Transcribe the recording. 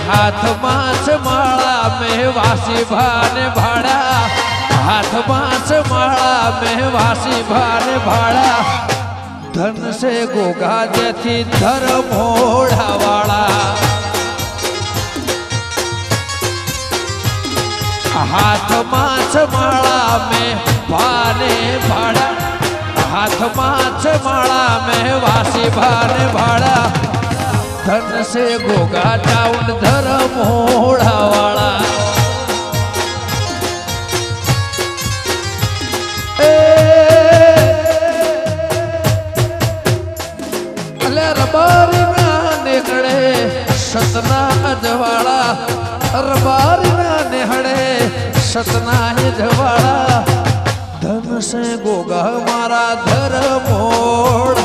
हाथ माछ माला में वासी भाने भाड़ा हाथ माछ माला में वासी भाने भाड़ा धन से गोगा जैसी धर्म होड़ा वाला हाथ माछ माला में भाने भाड़ा हाथ माछ माला में वासी भाने भाड़ा धन से गोगा टाउन धर्म होड़ा वाला रबारी ना निकले सतना अजवाड़ा रबारी ना निहड़े सतना अजवाड़ा धन से गोगा हमारा धर्म होड़ा